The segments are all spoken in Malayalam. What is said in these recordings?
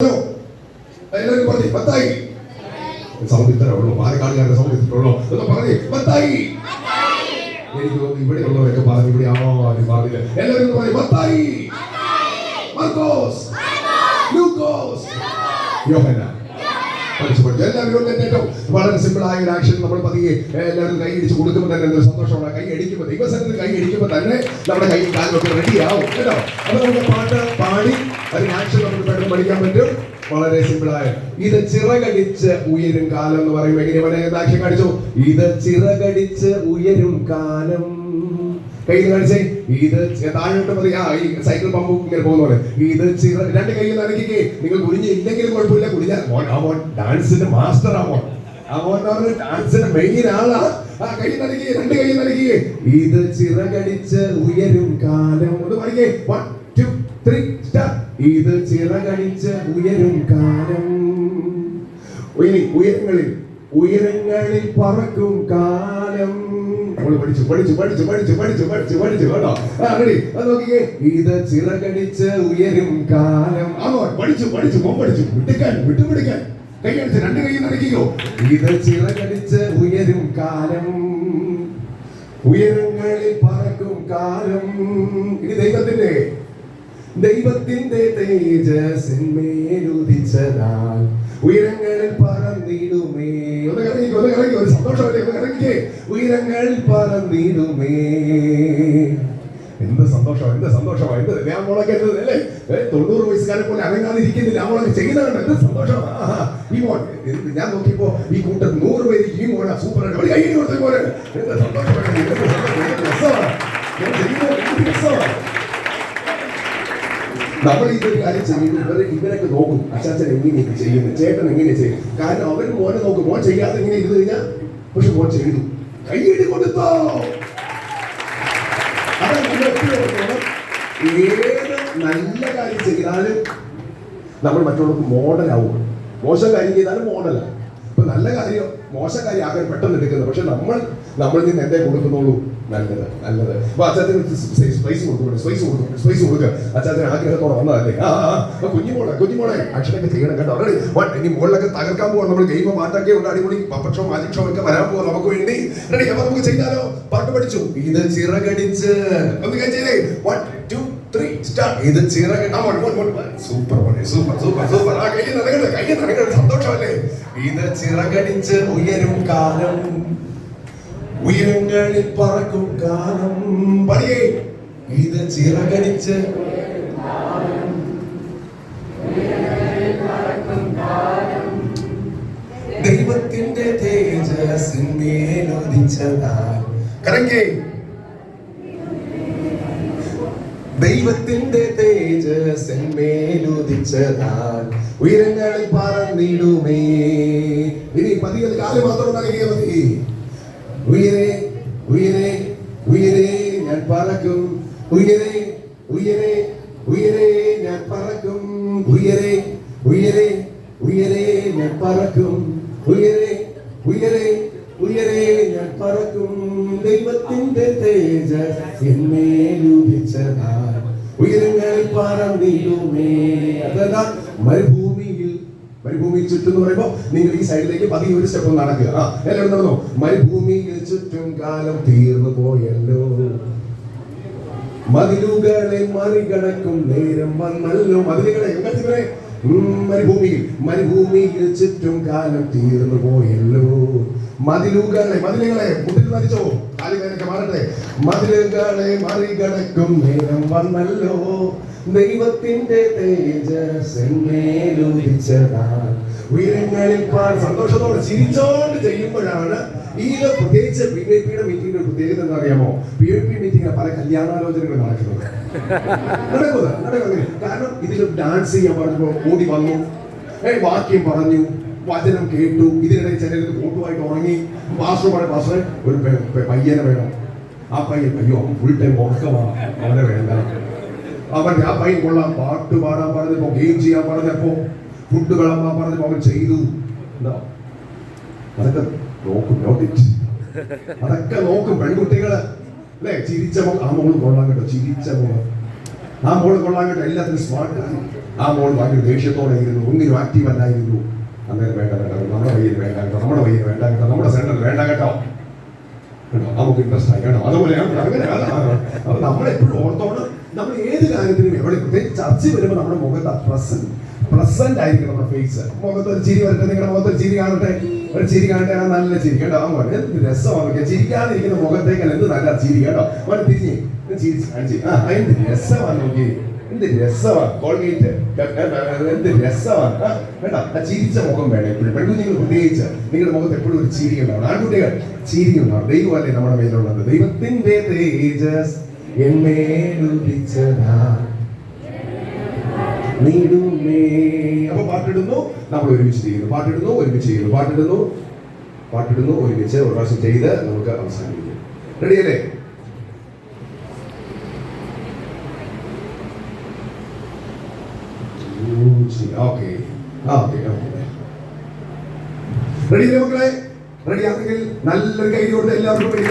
എല്ലാവരും പറഞ്ഞു മത്തായി. സൗണ്ട് ഇത്രേ ഉള്ളൂ, പാലക്കാടുകാരുടെ സൗണ്ട് ഇത്രയുള്ളൂ എന്ന് പറഞ്ഞേ മത്തായി. എനിക്ക് തോന്നുന്നു ഇവിടെ ഉള്ളവരൊക്കെ പറഞ്ഞു, ഇവിടെ ആണോ പറഞ്ഞില്ല. എല്ലാവരും പറഞ്ഞു മത്തായി, മാർക്കോസ്, ലൂക്കോസ്, യോഹന്നാൻ. പഠിച്ചു എല്ലാവരും ഏറ്റവും വളരെ സിമ്പിൾ ആയ ഒരു ആക്ഷൻ നമ്മൾ പതിയെ എല്ലാവരും കൈ അടിച്ച് കൊടുക്കുമ്പോൾ തന്നെ എന്തൊരു സന്തോഷമാണ്. കൈ അടിക്കുമ്പോൾ ദൈവസന്നിധിയിൽ കൈ അടിക്കുമ്പോൾ തന്നെ നമ്മുടെ കൈ കാലൊക്കെ റെഡി ആവും കേട്ടോ. അപ്പൊ നമുക്ക് പാട്ട് പാടി അതിന് ആക്ഷൻ നമുക്ക് പെട്ടെന്ന് പഠിക്കാൻ പറ്റും. വളരെ സിമ്പിളായ ഇത് ചിറകടിച്ച് ഉയരും കാലം എന്ന് പറയുമ്പോൾ എങ്ങനെ ആക്ഷൻ കാണിച്ചു? ഇത് ചിറകടിച്ച് ഉയരും കാലം. കൈ കാണിച്ചേ. ഇത് താഴോട്ട് മതി. ഈ സൈക്കിൾ പമ്പ് ഇങ്ങനെ പോകുന്ന പോലെ ഇത് രണ്ട് കൈ നനയ്ക്കേ. നിങ്ങൾ കുനിഞ്ഞില്ലെങ്കിലും കുഴപ്പമില്ല. കുനിഞ്ഞാൽ മോൻ ഡാൻസിന്റെ മാസ്റ്റർ ആവോൻ. ഡാൻസിന്റെ മെയിൻ ആളാ. ആ കൈ നനയ്ക്കേ, രണ്ട് കൈ നനയ്ക്കേ. ഇത് ചിറകടിച്ച് ഉയരും കാലം. ഒന്ന് പഠിക്കേ. 1 2 3 സ്റ്റാർട്ട്. ഇത് ചിറകടിച്ച് ഉയരും കാലം. ഉയരങ്ങളിൽ പറക്കും കാലം. പഠിച്ചു കേട്ടോ. നോക്കിക്കേ. ഇത് ചിറകടിച്ച് ഉയരും കാലം. പഠിച്ചു വിട്ടുപിടിക്കാൻ കൈ അടിച്ച് രണ്ട് കൈ നടക്കിയോ. ഇത് ചിറകടിച്ച് ഉയരും കാലം. ഉയരങ്ങളിൽ പറക്കും കാലം. ഇനി ദൈവത്തിന്റെ തേജസ്സിന്മേലുദിച്ചതാൽ ഉയരങ്ങളിൽ പറന്നിടുമേ. ഒന്ന് കറങ്ങി ഒരു സന്തോഷമല്ലേ. ഒന്ന് കറങ്ങിക്കേ. ഉയരങ്ങളിൽ പറന്നിടുമേ. എന്ത് സന്തോഷമാണ്. എന്ത് രാമോളൊക്കെ അല്ലേ 90 വയസ്സുകാരെ പോലെ അനങ്ങാതിരിക്കുന്നില്ല. രാമോളൊക്കെ ചെയ്യുന്നതാണ്. എന്ത് സന്തോഷമാണ്. ഈ മോൻ ഞാൻ നോക്കിയപ്പോ ഈ കൂട്ടത്തിൽ 100 പേര് ഈ മോനാ സൂപ്പറായിട്ട് കൈ കൊടുത്ത പോലെ. എന്ത് സന്തോഷമാണ്. നമ്മൾ ഇതൊരു കാര്യം ചെയ്യുന്നു. ഇവരൊക്കെ നോക്കും, അച്ചാച്ചൻ എങ്ങനെയൊക്കെ ചെയ്യുന്നു, ചേട്ടൻ എങ്ങനെയാ ചെയ്യും. കാരണം അവർ മോനെ നോക്കും. മോൻ ചെയ്യാതെ ഇങ്ങനെ ഇരുന്ന് കഴിഞ്ഞാൽ പക്ഷെ മോൻ ചെയ്തു. കൈയ്യടി കൊടുത്തോ. അതാണ് നമ്മൾ എപ്പോഴും ഏത് നല്ല കാര്യം ചെയ്താലും നമ്മൾ മറ്റുള്ളവർക്ക് മോഡലാവും. മോശം കാര്യം ചെയ്താലും മോഡലാണ്. ഇപ്പൊ നല്ല കാര്യം മോശം കാര്യം ആകാൻ പെട്ടെന്ന് എടുക്കുന്നത്. പക്ഷെ നമ്മളിൽ നിന്ന് എന്തേ കൊടുക്കുന്നുള്ളൂ? നല്ലത്. അപ്പൊ അച്ചാച്ചന് സ്പൈസ് കൊടുക്കുക. അച്ചാച്ചന് ആഗ്രഹത്തോടെ വന്നതല്ലേ. കുഞ്ഞുമോളെ അക്ഷരമൊക്കെ ചെയ്യണം കേട്ടോ. ഇനി മുകളിലൊക്കെ തകർക്കാൻ പോവാം. നമ്മൾ ഗെയിം മാറ്റൊക്കെ ഉണ്ട്. അടിപൊളി പപ്പക്ഷവും മാജിക്ഷവും ഒക്കെ വരാൻ പോവാം നമുക്ക് വേണ്ടി. റെഡി? അപ്പൊ നമുക്ക് ചെയ്താലോ? പാട്ട് പഠിച്ചു. ഇത് ചിറകടിച്ച് ഒന്ന് കഴിച്ചേ. 1 2 3 സ്റ്റാർട്ട്. ഇത് സൂപ്പർ. ആ കൈ നടക്കട്ടെ. സന്തോഷമല്ലേ. ഇത് ചിറകടിച്ച് ഉയരും കാലം. ഉയരങ്ങളിൽ പറക്കും കാലം. പടിയേ. ഇത് ചിറകടിച്ച് ദൈവത്തിന്റെ തേജസ്സിന്മേലുദിച്ചതാൽ. കറങ്ങേ. ദൈവത്തിന്റെ തേജസ്സിന്മേലുദിച്ചതാൽ ഉയരങ്ങളിൽ പറന്നിടുമേ. ഇനി പതിയെ കാലം മാത്രം ഉണ്ടാക്കിയാൽ മതി. ഉയരെ ഞാൻ പറക്കും. ഉയരെ ഞാൻ പറക്കും. ഉയരെ ഞാൻ പറക്കും. ഉയരെ ഞാൻ പറക്കും. ദൈവത്തിന്റെ തേജസ്സിന്മേലുദിച്ചതാൽ ഉയരങ്ങളിൽ പറന്നിടുമേ. അതെന്താ? മരുഭൂമിയിൽ ചുറ്റും എന്ന് പറയുമ്പോ നിങ്ങൾ ഈ സൈഡിലേക്ക് പതിയെ ഒരു സ്റ്റെപ്പ് നടക്കുക. എല്ലാവരും നടന്നോ. മരുഭൂമിയിൽ ചുറ്റും കാലം തീർന്നു പോയല്ലോ. മതിലുകളെ മറികടക്കും നേരം വന്നല്ലോ. മതിലുകളെ മരുഭൂമിയിൽ ചുറ്റും കാലം തീർന്നു പോയല്ലോ. മതിലുകളെ മുട്ടിൽ നടിച്ചോ. കാലിവേനൊക്കെ മാറട്ടെ. മതിലുകളെ മറികടക്കും നേരം വന്നല്ലോ. ദൈവത്തിന്റെ തേജസ്സിന്മേലുദിച്ചതാൽ ഉയരങ്ങളിൽ സന്തോഷത്തോടെ ചിരിച്ചോണ്ട് ചെയ്യുമ്പോഴാണ് ഈ പ്രത്യേകിച്ച് PYP മീറ്റിംഗിന്റെ പ്രത്യേകത എന്താ അറിയാമോ? PYP മീറ്റിംഗ് പല കല്യാണാലോചനകൾ നടക്കുന്നത്. കാരണം ഇതിൽ ഡാൻസ് ചെയ്യാൻ പറഞ്ഞപ്പോ ഓടി വന്നു, വാക്യം പറഞ്ഞു, വചനം കേട്ടു. ഇതിനിടെ ചിലർക്ക് ഫോട്ടുമായിട്ട് ഉറങ്ങി. പാസ്റ്റർ ഒരു പയ്യനെ വേണം. ആ പയ്യൻ അയ്യോ ഫുൾ ടൈം ഉറക്കമാണ്, അവനെ വേണ്ട. ആ പയ്യൻ കൊള്ളാം. പാട്ട് പാടാൻ പറഞ്ഞപ്പോ, ഗെയിം ചെയ്യാൻ പറഞ്ഞപ്പോ, ഫുഡ് വിളമ്പാൻ പറഞ്ഞപ്പോ അവൻ ചെയ്തു. അതൊക്കെ നോക്കും. അതൊക്കെ നോക്കും പെൺകുട്ടികള് അല്ലെ. ചിരിച്ച ആ മോള് കൊള്ളാൻ കേട്ടോ. ചിരിച്ച മോള് ആ മോൾ കൊള്ളാൻ കേട്ടോ, എല്ലാത്തിനും സ്മാർട്ടാണ്. ആ മോൾ ഭയങ്കര ദേഷ്യത്തോടെ ഇരുന്നു, ഒന്നിനും ആക്റ്റീവ് അല്ലായിരുന്നു. അന്നേരം വേണ്ട വേണ്ട, നമ്മുടെ വയ്യിൽ വേണ്ട കേട്ടോ, നമ്മുടെ വയ്യിൽ വേണ്ട കേട്ടോ, നമ്മുടെ സെന്ററിൽ വേണ്ട കേട്ടോ, കേട്ടോ നമുക്ക് ഇൻട്രസ്റ്റ് ആയി കേട്ടോ. അതുപോലെ അങ്ങനെ അപ്പൊ നമ്മളെപ്പോഴും ഓർത്തോണം, നമ്മൾ ഏത് കാര്യത്തിനും എവിടെ പ്രത്യേകിച്ച് ചർച്ച വരുമ്പോൾ നമ്മുടെ മുഖത്ത് പ്രസന്റ് ആയിരിക്കും. നമ്മുടെ ഫേസ്, മുഖത്ത് ഒരു ചിരി വരട്ടെ, നിങ്ങളുടെ മുഖത്ത് ഒരു ചിരി കാണട്ടെ, ഒരു ചിരി കാണട്ടെ, ആ നല്ല ചിരി കേട്ടോ. അങ്ങനെ എന്ത് രസമാണ് ചിരിക്കാതിരിക്കുന്ന മുഖത്തേക്കാൾ എന്ത് നല്ല ചിരി കേട്ടോ. അവൻ തിരിഞ്ഞ് ചിരിച്ച് കാണിച്ച് എന്ത് രസമാണ് നോക്കി, എന്ത് രസമാണ് കോൾഗേറ്റ്, എന്ത് രസമാണ് കേട്ടോ. ആ ചിരിച്ച മുഖം വേണം എപ്പോഴും. പെൺകുഞ്ഞുങ്ങൾ പ്രത്യേകിച്ച് നിങ്ങളുടെ മുഖത്ത് എപ്പോഴും ഒരു ചിരി ഉണ്ടാവണം. ആൺകുട്ടികൾ ചിരി ഉണ്ടാവണം. ദൈവമല്ലേ നമ്മുടെ മേലുള്ളത്, ദൈവത്തിന്റെ തേജസ് അപ്പൊ പാട്ടിടുന്നു, നമ്മൾ ഒരുമിച്ച് ചെയ്യുന്നു, പാട്ടിടുന്നു, ഒരുമിച്ച് ചെയ്യുന്നു, പാട്ടിടുന്നു, പാട്ടിടുന്നു, ഒരുമിച്ച് ഒരു പ്രാവശ്യം ചെയ്ത് നമുക്ക് അവസാനിപ്പിക്കും. റെഡിയല്ലേ? റെഡിയല്ലേ മക്കളെ? റെഡിയാണെങ്കിൽ നല്ലൊരു കൈ കൊണ്ട് എല്ലാവർക്കും വേണ്ടി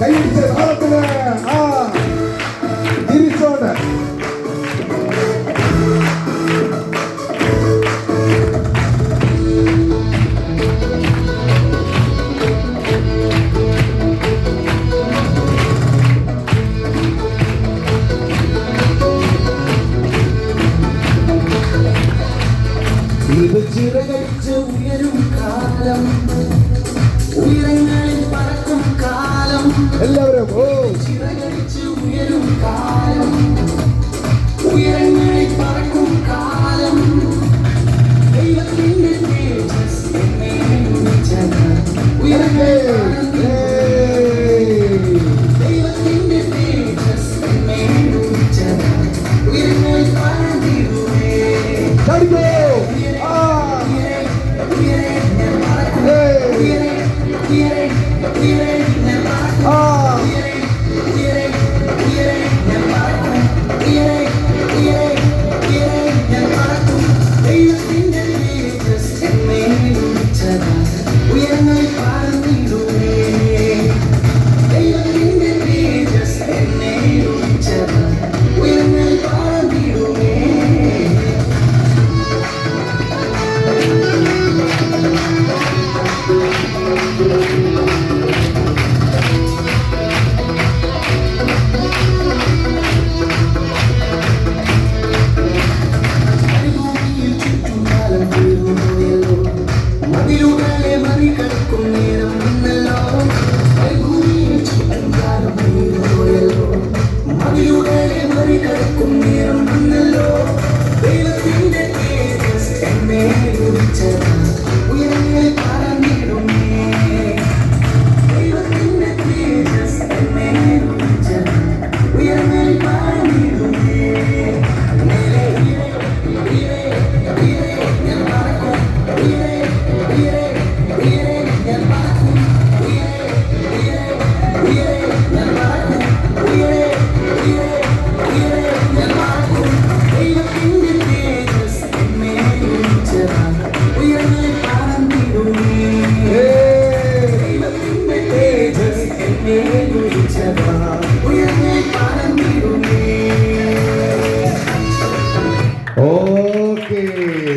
കൈയടിച്ച് താളത്തില് തിരിച്ചോണ്ട് ചിറകടിച്ച് ഉയരും കാലം, ഉയരങ്ങളിൽ പറക്കും കാലം, എല്ലാവരും ചിറകടിച്ച് ഉയരും കാലം, ഉയരങ്ങളിൽ പറക്കും കാലം, ദൈവത്തിന്റെ തേജസ് എന്നെ വിളിച്ചത്, ഉയരങ്ങളിൽ ദൈവത്തിന്റെ തേജസ് എന്നെ വിളിച്ചത്, ഉയരങ്ങളിൽ പറന്നിടുവേ. Okay,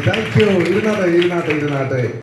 thank you. ഇരുന്നാട്ടെ.